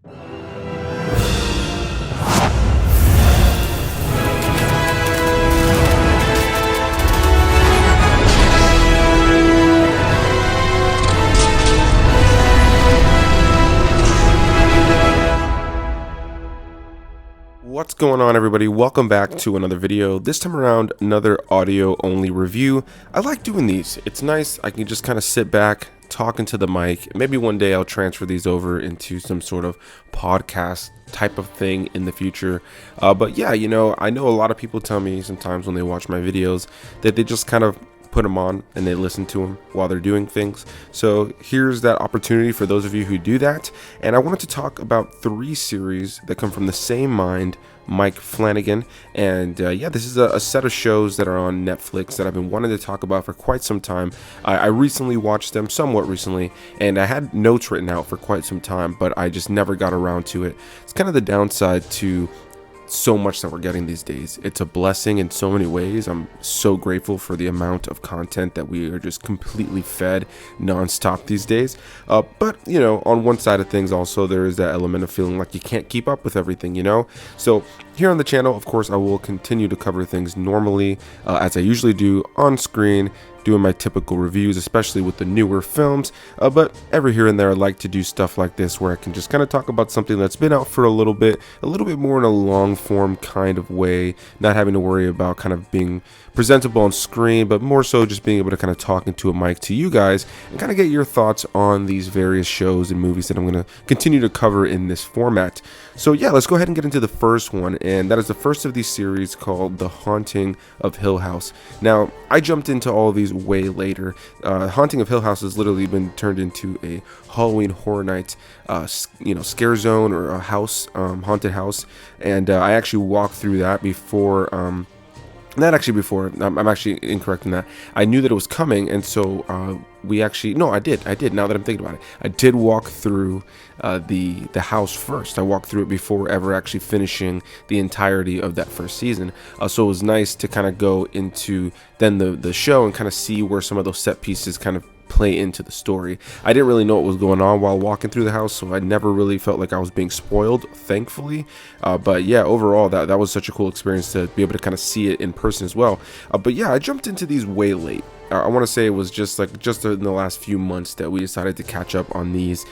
What's going on, everybody? Welcome back to another video. This time around, another audio only review. I like doing these. It's nice. I can just kind of sit back, talk into the mic. Maybe one day I'll transfer these over into some sort of podcast type of thing in the future. But yeah, you know, I know a lot of people tell me sometimes when they watch my videos that they just kind of put them on and they listen to them while they're doing things. So here's that opportunity for those of you who do that. And I wanted to talk about 3 series that come from the same mind, Mike Flanagan. And yeah, this is a set of shows that are on Netflix that I've been wanting to talk about for quite some time. I recently watched them, somewhat recently, and I had notes written out for quite some time, but I just never got around to it. It's kind of the downside to so much that we're getting these days. It's a blessing in so many ways. I'm so grateful for the amount of content that we are just completely fed nonstop these days. But you know, on one side of things also, there is that element of feeling like you can't keep up with everything, you know? So here on the channel, of course, I will continue to cover things normally, as I usually do on screen, doing my typical reviews, especially with the newer films, but every here and there I like to do stuff like this where I can just kind of talk about something that's been out for a little bit more in a long form kind of way, not having to worry about kind of being presentable on screen, but more so just being able to kind of talk into a mic to you guys and kind of get your thoughts on these various shows and movies that I'm going to continue to cover in this format. So yeah, let's go ahead and get into the first one, and that is the first of these series called The Haunting of Hill House. Now, I jumped into all of these way later. Haunting of Hill House has literally been turned into a Halloween Horror Night, scare zone, or a house, haunted house, and I actually walked through that before. Not actually before. I'm actually incorrect in that. I knew that it was coming, and so I did. Now that I'm thinking about it, I did walk through the house first. I walked through it before ever actually finishing the entirety of that first season. So it was nice to kind of go into then the show and kind of see where some of those set pieces kind of play into the story. I didn't really know what was going on while walking through the house, so I never really felt like I was being spoiled, thankfully. But yeah, overall, that was such a cool experience to be able to kind of see it in person as well. But yeah, I jumped into these way late. I want to say it was just in the last few months that we decided to catch up on these,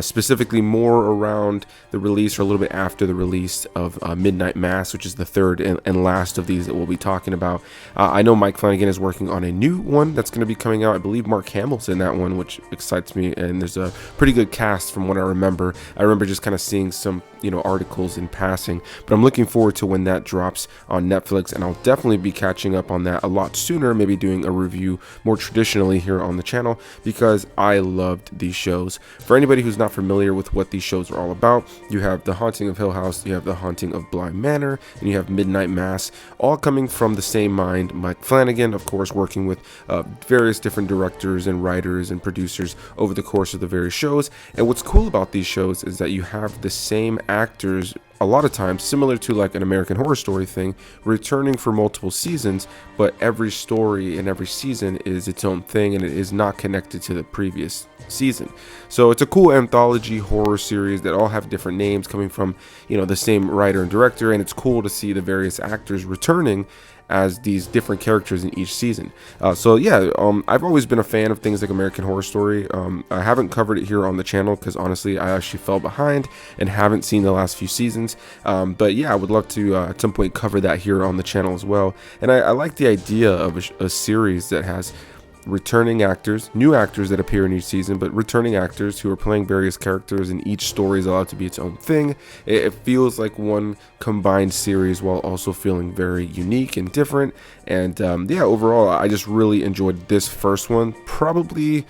specifically more around the release or a little bit after the release of Midnight Mass, which is the third and last of these that we'll be talking about. I know Mike Flanagan is working on a new one that's going to be coming out. I believe Mark Hamill's in that one, which excites me, and there's a pretty good cast from what I remember. I remember just kind of seeing some articles in passing, but I'm looking forward to when that drops on Netflix, and I'll definitely be catching up on that a lot sooner, maybe doing a review more traditionally here on the channel, because I loved these shows. For anybody who's not familiar with what these shows are all about, you have The Haunting of Hill House, you have The Haunting of Bly Manor, and you have Midnight Mass, all coming from the same mind, Mike Flanagan, of course, working with various different directors and writers and producers over the course of the various shows. And what's cool about these shows is that you have the same actors, a lot of times similar to like an American Horror Story thing, returning for multiple seasons, but every story and every season is its own thing and it is not connected to the previous season. So it's a cool anthology horror series that all have different names coming from the same writer and director, and it's cool to see the various actors returning as these different characters in each season. So yeah, I've always been a fan of things like American Horror Story. I haven't covered it here on the channel because honestly I actually fell behind and haven't seen the last few seasons, but yeah, I would love to at some point cover that here on the channel as well. And I like the idea of a series that has returning actors, new actors that appear in each season, but returning actors who are playing various characters, and each story is allowed to be its own thing. It feels like one combined series while also feeling very unique and different. And yeah, overall, I just really enjoyed this first one. Probably,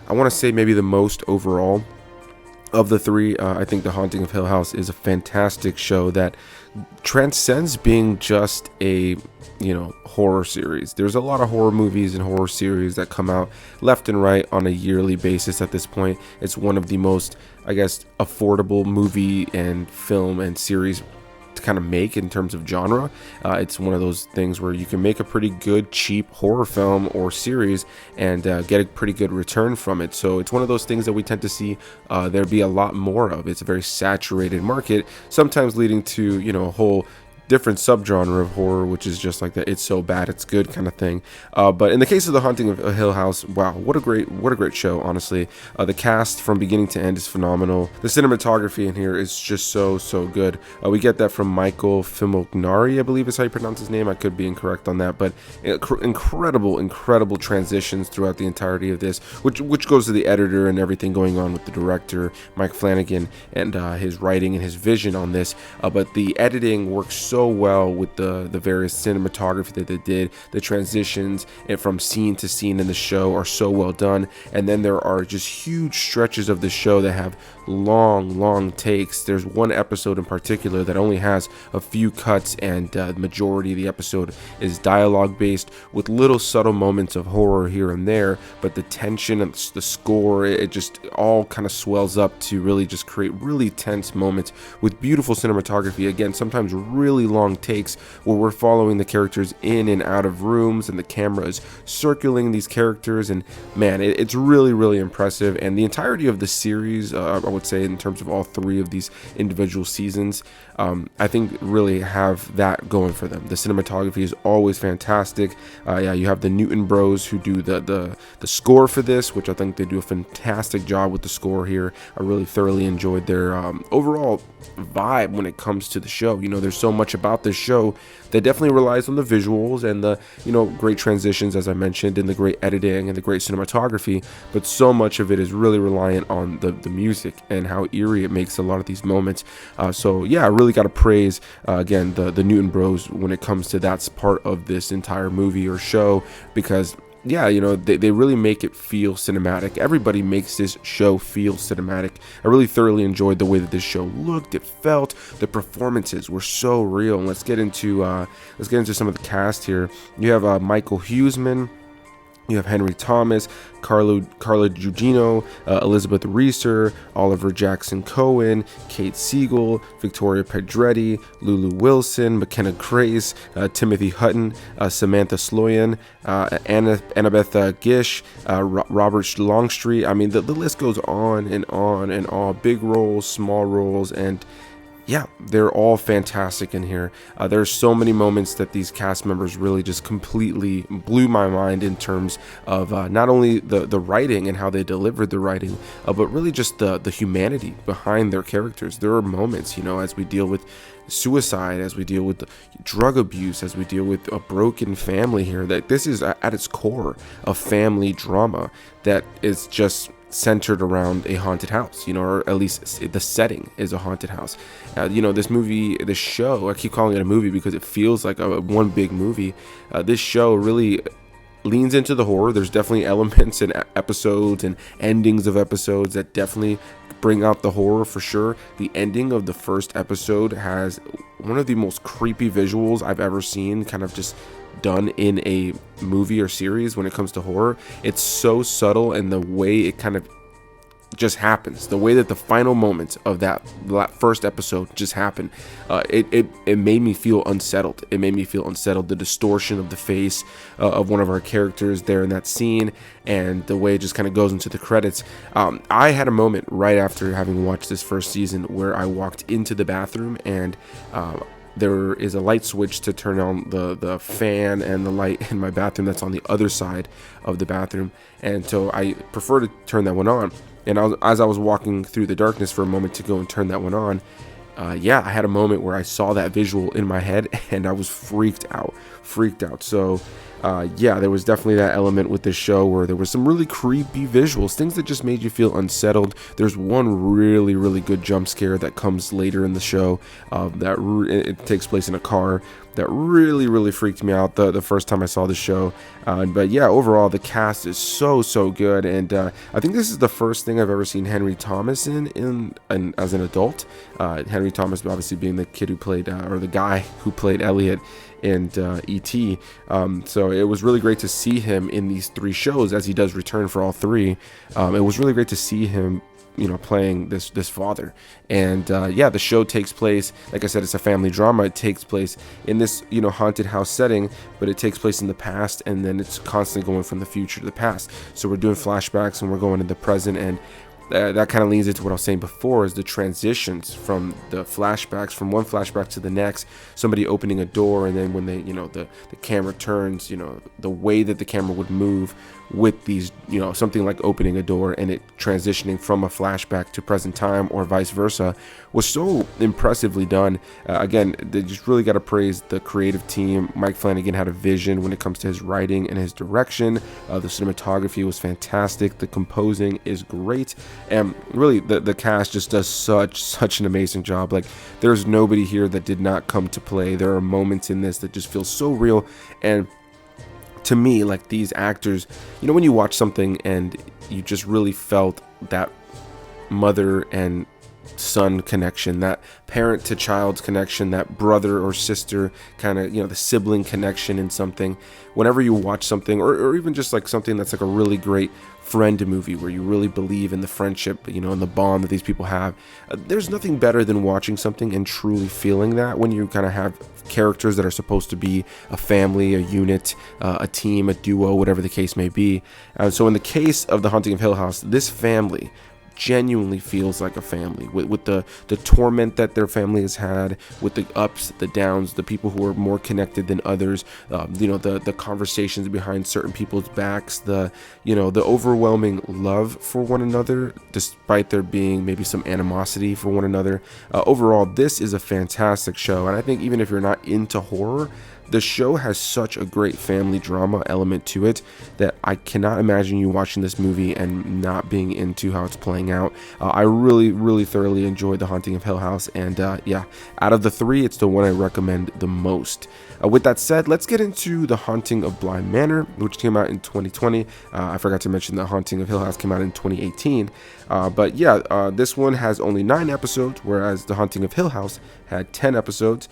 I want to say maybe the most overall of the 3. I think The Haunting of Hill House is a fantastic show that transcends being just a horror series. There's a lot of horror movies and horror series that come out left and right on a yearly basis at this point. It's one of the most, I guess, affordable movie and film and series kind of make in terms of genre. It's one of those things where you can make a pretty good cheap horror film or series and get a pretty good return from it. So it's one of those things that we tend to see there be a lot more of. It's a very saturated market, sometimes leading to, you know, a whole different subgenre of horror, which is just like that it's so bad it's good kind of thing. But in the case of The Haunting of Hill House, wow, what a great show, honestly. The cast from beginning to end is phenomenal. The cinematography in here is just so good. We get that from Michael Fimognari, I believe is how you pronounce his name. I could be incorrect on that, but incredible transitions throughout the entirety of this, which goes to the editor and everything going on with the director Mike Flanagan and his writing and his vision on this. But the editing works so well with the various cinematography that they did. The transitions and from scene to scene in the show are so well done, and then there are just huge stretches of the show that have long takes. There's one episode in particular that only has a few cuts, and the majority of the episode is dialogue based with little subtle moments of horror here and there, but the tension and the score, it just all kind of swells up to really just create really tense moments with beautiful cinematography. Again, sometimes really long takes where we're following the characters in and out of rooms and the camera is circling these characters, and man, it's really impressive. And the entirety of the series, I would say, in terms of all three of these individual seasons, I think really have that going for them. The cinematography is always fantastic. Yeah, you have the Newton Bros who do the score for this, which I think they do a fantastic job with the score here. I really thoroughly enjoyed their overall vibe when it comes to the show. You know, there's so much about this show that definitely relies on the visuals and the, you know, great transitions, as I mentioned, and the great editing and the great cinematography, but so much of it is really reliant on the music and how eerie it makes a lot of these moments. So yeah, I really got to praise again the Newton Bros when it comes to that's part of this entire movie or show, because yeah, you know, they really make it feel cinematic. Everybody makes this show feel cinematic. I really thoroughly enjoyed the way that this show looked, it felt, the performances were so real. And let's get into some of the cast here. You have Michael Huseman, you have Henry Thomas, Carla Gugino, Elizabeth Reeser, Oliver Jackson-Cohen, Kate Siegel, Victoria Pedretti, Lulu Wilson, McKenna Grace, Timothy Hutton, Samantha Sloyan, Annabeth Gish, Robert Longstreet. I mean, the list goes on and on and on. Big roles, small roles, and yeah, they're all fantastic in here. There's so many moments that these cast members really just completely blew my mind in terms of not only the writing and how they delivered the writing, but really just the humanity behind their characters. There are moments, you know, as we deal with suicide, as we deal with drug abuse, as we deal with a broken family here, that this is at its core a family drama that is just centered around a haunted house, you know, or at least the setting is a haunted house. You know, this show, I keep calling it a movie because it feels like one big movie. This show really leans into the horror. There's definitely elements and episodes and endings of episodes that definitely bring out the horror for sure. The ending of the first episode has one of the most creepy visuals I've ever seen, kind of just done in a movie or series when it comes to horror. It's so subtle, and the way it kind of just happens, the way that the final moments of that first episode just happen, it made me feel unsettled. The distortion of the face of one of our characters there in that scene, and the way it just kind of goes into the credits. I had a moment right after having watched this first season where I walked into the bathroom, and there is a light switch to turn on the fan and the light in my bathroom that's on the other side of the bathroom, and so I prefer to turn that one on. And as I was walking through the darkness for a moment to go and turn that one on, I had a moment where I saw that visual in my head, and I was freaked out. So there was definitely that element with this show where there was some really creepy visuals, things that just made you feel unsettled. There's one really good jump scare that comes later in the show it takes place in a car that really freaked me out the first time I saw the show. But yeah, overall the cast is so good, and I think this is the first thing I've ever seen Henry Thomas in as an adult. Henry Thomas obviously being the kid who played or the guy who played Elliot in E.T. So it was really great to see him in these three shows, as he does return for all three. It was really great to see him playing this father. And yeah, the show takes place, like I said, it's a family drama. It takes place in this haunted house setting, but it takes place in the past, and then it's constantly going from the future to the past. So we're doing flashbacks and we're going to the present, and that kind of leads into what I was saying before, is the transitions from the flashbacks, from one flashback to the next, somebody opening a door, and then when they the camera turns, the way that the camera would move with these, something like opening a door and it transitioning from a flashback to present time or vice versa, was so impressively done. Again, they just really got to praise the creative team. Mike Flanagan had a vision when it comes to his writing and his direction. The cinematography was fantastic. The composing is great. And really, the cast just does such an amazing job. Like, there's nobody here that did not come to play. There are moments in this that just feel so real. And to me, like, these actors, when you watch something and you just really felt that mother and son connection, that parent to child's connection, that brother or sister kind of, the sibling connection in something, whenever you watch something, or even just like something that's like a really great friend movie where you really believe in the friendship, and the bond that these people have, there's nothing better than watching something and truly feeling that when you kind of have characters that are supposed to be a family, a unit, a team, a duo, whatever the case may be. So in the case of The Haunting of Hill House, this family genuinely feels like a family, with the torment that their family has had, with the ups, the downs, the people who are more connected than others, the conversations behind certain people's backs, the overwhelming love for one another despite there being maybe some animosity for one another. Overall, this is a fantastic show, and I think even if you're not into horror, the show has such a great family drama element to it that I cannot imagine you watching this movie and not being into how it's playing out. I really thoroughly enjoyed The Haunting of Hill House, and yeah, out of the three, it's the one I recommend the most. With that said, let's get into The Haunting of Bly Manor, which came out in 2020. I forgot to mention The Haunting of Hill House came out in 2018. But yeah, this one has only 9 episodes, whereas The Haunting of Hill House had 10 episodes.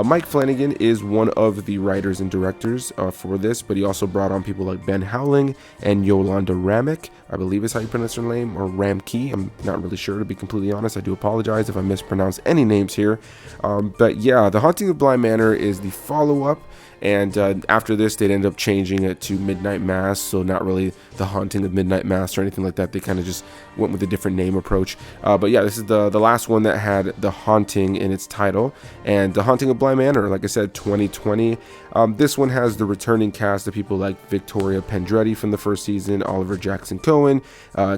Mike Flanagan is one of the writers and directors for this, but he also brought on people like Ben Howling and Yolanda Ramick, I believe is how you pronounce her name, or Ramkey. I'm not really sure, to be completely honest. I do apologize if I mispronounce any names here. But yeah, The Haunting of Bly Manor is the follow-up, and after this, they'd end up changing it to Midnight Mass, so not really The Haunting of Midnight Mass or anything like that. They kind of just went with a different name approach. But yeah, this is the last one that had The Haunting in its title, and The Haunting of Bly Manor, like I said, 2020. This one has the returning cast of people like Victoria Pendretti from the first season, Oliver Jackson-Cohen,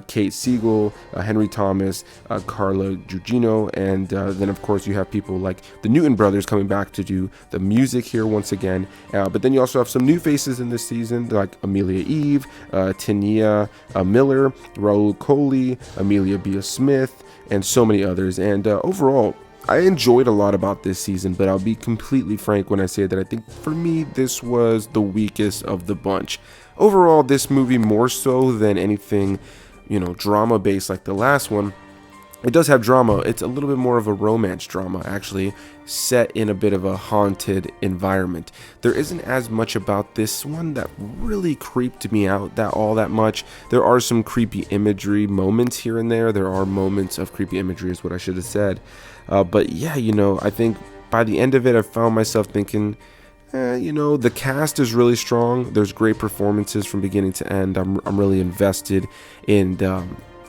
Kate Siegel, Henry Thomas, Carla Gugino, and then of course you have people like the Newton brothers coming back to do the music here once again. But then you also have some new faces in this season, like Amelia Eve, Tania Miller, Raul Coley, Amelia Bia Smith, and so many others. And overall, I enjoyed a lot about this season, but I'll be completely frank when I say that I think for me this was the weakest of the bunch. Overall, this movie, more so than anything, drama based like the last one, it does have drama. It's a little bit more of a romance drama, actually, set in a bit of a haunted environment. There isn't as much about this one that really creeped me out all that much. There are some creepy imagery moments here and there. There are moments of creepy imagery is what I should have said. But yeah, I think by the end of it, I found myself thinking, the cast is really strong. There's great performances from beginning to end. I'm really invested in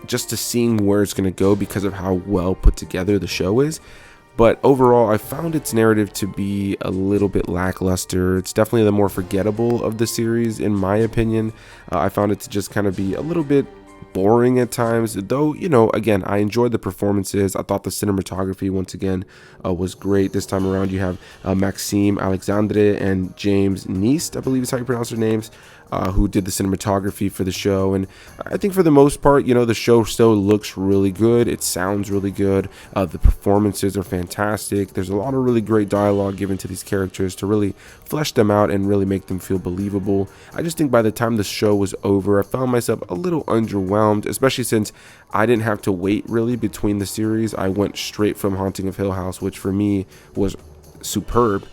just to seeing where it's going to go because of how well put together the show is. But overall, I found its narrative to be a little bit lackluster. It's definitely the more forgettable of the series, in my opinion. I found it to just kind of be a little bit boring at times, though, again, I enjoyed the performances. I thought the cinematography, once again, was great. This time around, you have Maxime Alexandre and James Neist, I believe is how you pronounce their names, who did the cinematography for the show. And I think for the most part, the show still looks really good. It sounds really good. The performances are fantastic. There's a lot of really great dialogue given to these characters to really flesh them out and really make them feel believable. I just think by the time the show was over, I found myself a little underwhelmed, especially since I didn't have to wait really between the series. I went straight from Haunting of Hill House, which for me was superb,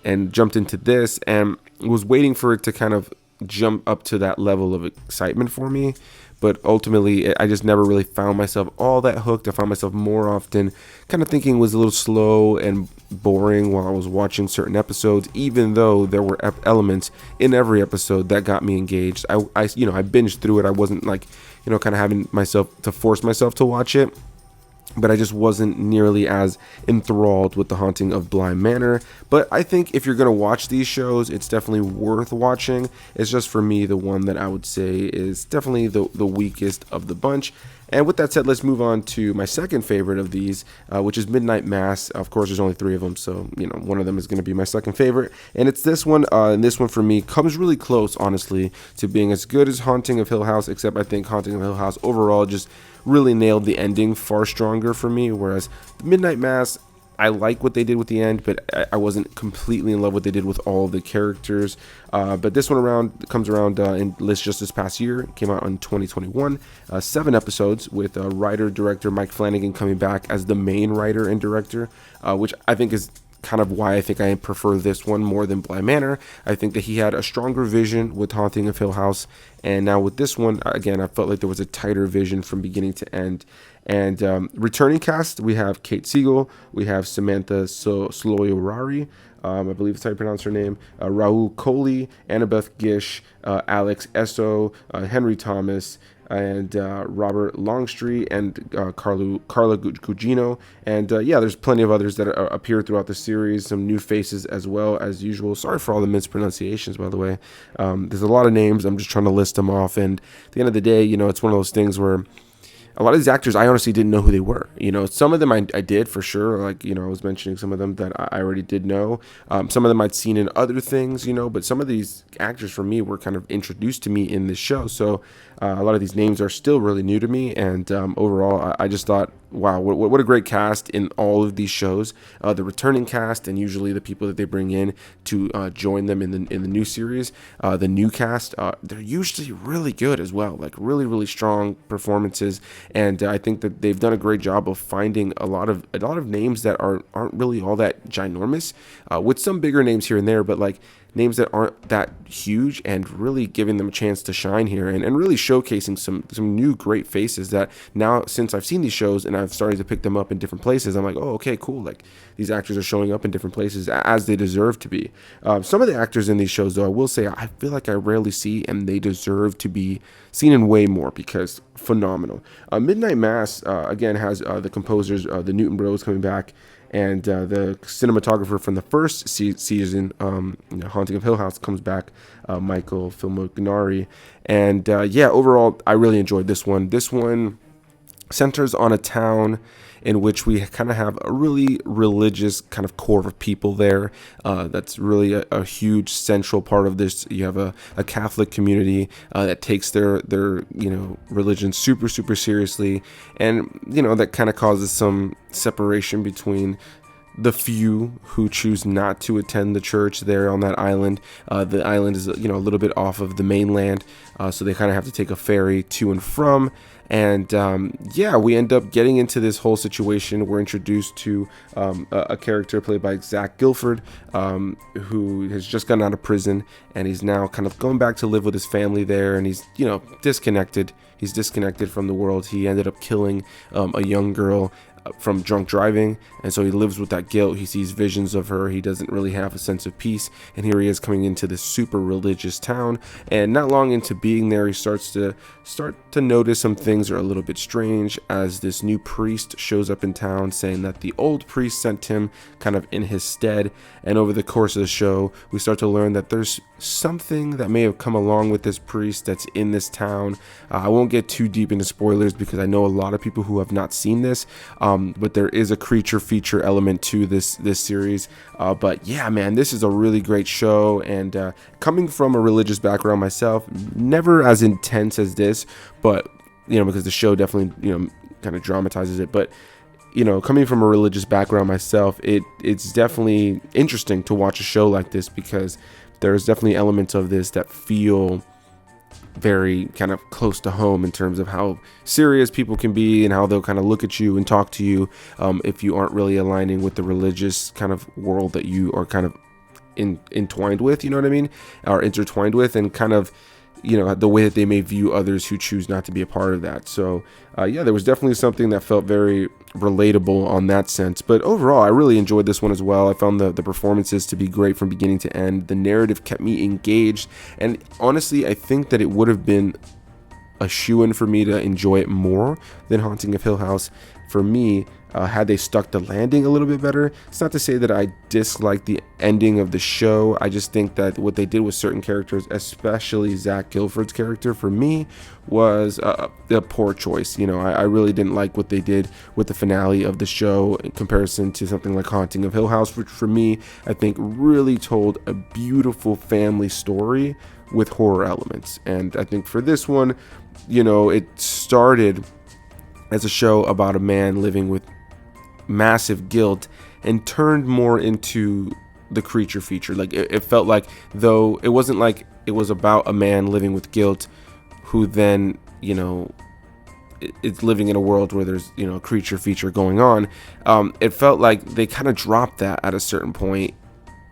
and jumped into this and was waiting for it to kind of jump up to that level of excitement for me. but ultimately I just never really found myself all that hooked. I found myself more often kind of thinking it was a little slow and boring while I was watching certain episodes, even though there were elements in every episode that got me engaged. I binged through it. I wasn't like, kind of having myself to force myself to watch it, but I just wasn't nearly as enthralled with The Haunting of Bly Manor. But I think if you're going to watch these shows, it's definitely worth watching. It's just, for me, the one that I would say is definitely the weakest of the bunch. And with that said, let's move on to my second favorite of these, which is Midnight Mass. Of course, there's only 3 of them, so one of them is going to be my second favorite, and it's this one. And this one for me comes really close, honestly, to being as good as Haunting of Hill House, except I think Haunting of Hill House overall just really nailed the ending far stronger for me, whereas Midnight Mass, I like what they did with the end, but I wasn't completely in love with what they did with all the characters. But this one comes around in list just this past year. It came out in 2021. 7 episodes with writer-director Mike Flanagan coming back as the main writer and director, which I think is kind of why I think I prefer this one more than Bly Manor. I think that he had a stronger vision with Haunting of Hill House, and now with this one, again, I felt like there was a tighter vision from beginning to end. And returning cast, we have Kate Siegel, we have Samantha Sloyorari, I believe that's how you pronounce her name, Raul Coley, Annabeth Gish, Alex Esso, Henry Thomas, and Robert Longstreet, and Carla Gugino, and there's plenty of others that appear throughout the series, some new faces as well as usual. Sorry for all the mispronunciations, by the way. There's a lot of names. I'm just trying to list them off, and at the end of the day, it's one of those things where a lot of these actors, I honestly didn't know who they were. Some of them I did for sure. Like, I was mentioning some of them that I already did know. Some of them I'd seen in other things, but some of these actors for me were kind of introduced to me in this show. So a lot of these names are still really new to me. And overall, I just thought, wow, what a great cast in all of these shows. The returning cast, and usually the people that they bring in to join them in the new series, the new cast, they're usually really good as well. Like really, really strong performances. And I think that they've done a great job of finding a lot of names that aren't really all that ginormous, with some bigger names here and there, but like names that aren't that huge, and really giving them a chance to shine here, and really showcasing some new great faces that now, since I've seen these shows and I've started to pick them up in different places, I'm like, oh, okay, cool. Like, these actors are showing up in different places as they deserve to be. Some of the actors in these shows, though, I will say, I feel like I rarely see, and they deserve to be seen in way more, because phenomenal. Midnight Mass, again, has the composers, the Newton Bros, coming back, and the cinematographer from the first season, Haunting of Hill House, comes back, Michael Filmognari. And overall, I really enjoyed this one. This one centers on a town in which we kind of have a really religious kind of core of people there. That's really a huge central part of this. You have a Catholic community that takes their religion super, super seriously, and that kind of causes some separation between the few who choose not to attend the church there on that island. The island is a little bit off of the mainland, so they kind of have to take a ferry to and from. And we end up getting into this whole situation. We're introduced to a character played by Zach Gilford, who has just gotten out of prison, and he's now kind of going back to live with his family there, and he's disconnected. He's disconnected from the world. He ended up killing a young girl from drunk driving, and so he lives with that guilt. He sees visions of her. He doesn't really have a sense of peace, and here he is coming into this super religious town, and not long into being there, he starts to notice some things are a little bit strange, as this new priest shows up in town saying that the old priest sent him kind of in his stead. And over the course of the show, we start to learn that there's something that may have come along with this priest that's in this town. I won't get too deep into spoilers, because I know a lot of people who have not seen this, but there is a creature feature element to this series. But yeah, man, this is a really great show, and coming from a religious background myself, never as intense as this, but because the show definitely kind of dramatizes it, but coming from a religious background myself, it's definitely interesting to watch a show like this, because there's definitely elements of this that feel very kind of close to home in terms of how serious people can be, and how they'll kind of look at you and talk to you if you aren't really aligning with the religious kind of world that you are kind of entwined with, or intertwined with, and kind of the way that they may view others who choose not to be a part of that. So yeah, there was definitely something that felt very relatable on that sense. But overall, I really enjoyed this one as well. I found the performances to be great from beginning to end. The narrative kept me engaged, and honestly, I think that it would have been a shoo-in for me to enjoy it more than Haunting of Hill House. For me, had they stuck the landing a little bit better. It's not to say that I dislike the ending of the show. I just think that what they did with certain characters, especially Zach Gilford's character, for me was a poor choice. I really didn't like what they did with the finale of the show in comparison to something like Haunting of Hill House, which for me, I think really told a beautiful family story with horror elements. And I think for this one, it started as a show about a man living with massive guilt and turned more into the creature feature. Like it felt like, though it wasn't like it was about a man living with guilt who then it's living in a world where there's a creature feature going on. It felt like they kind of dropped that at a certain point,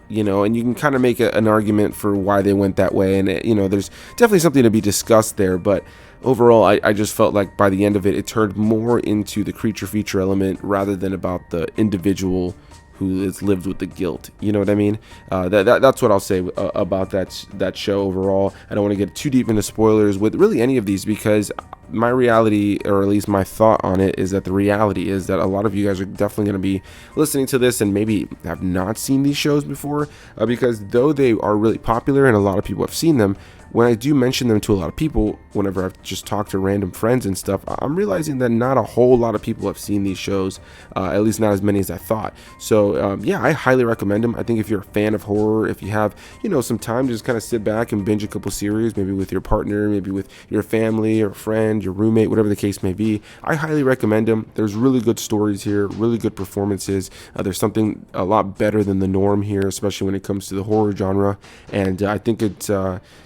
and you can kind of make an argument for why they went that way, and there's definitely something to be discussed there. But overall, I just felt like by the end of it, it turned more into the creature feature element rather than about the individual who has lived with the guilt. You know what I mean? That's what I'll say about that show overall. I don't want to get too deep into spoilers with really any of these, because my reality, or at least my thought on it, is that the reality is that a lot of you guys are definitely going to be listening to this and maybe have not seen these shows before, because though they are really popular and a lot of people have seen them, when I do mention them to a lot of people, whenever I've just talked to random friends and stuff, I'm realizing that not a whole lot of people have seen these shows, at least not as many as I thought. So yeah, I highly recommend them. I think if you're a fan of horror, if you have some time to just kind of sit back and binge a couple series, maybe with your partner, maybe with your family or friend, your roommate, whatever the case may be, I highly recommend them. There's really good stories here, really good performances. There's something a lot better than the norm here, especially when it comes to the horror genre, and I think it's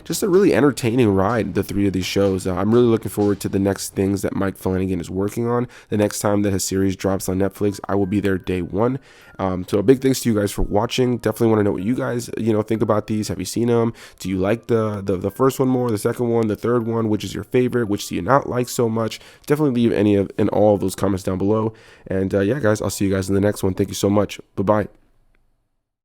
just a really entertaining ride, the three of these shows. I'm really looking forward to the next things that Mike Flanagan is working on. The next time that his series drops on Netflix, I will be there day one. So a big thanks to you guys for watching. Definitely want to know what you guys think about these. Have you seen them? Do you like the first one more, the second one, the third one? Which is your favorite? Which do you not like so much? Definitely leave any of and all of those comments down below. And yeah, guys, I'll see you guys in the next one. Thank you so much. Bye bye.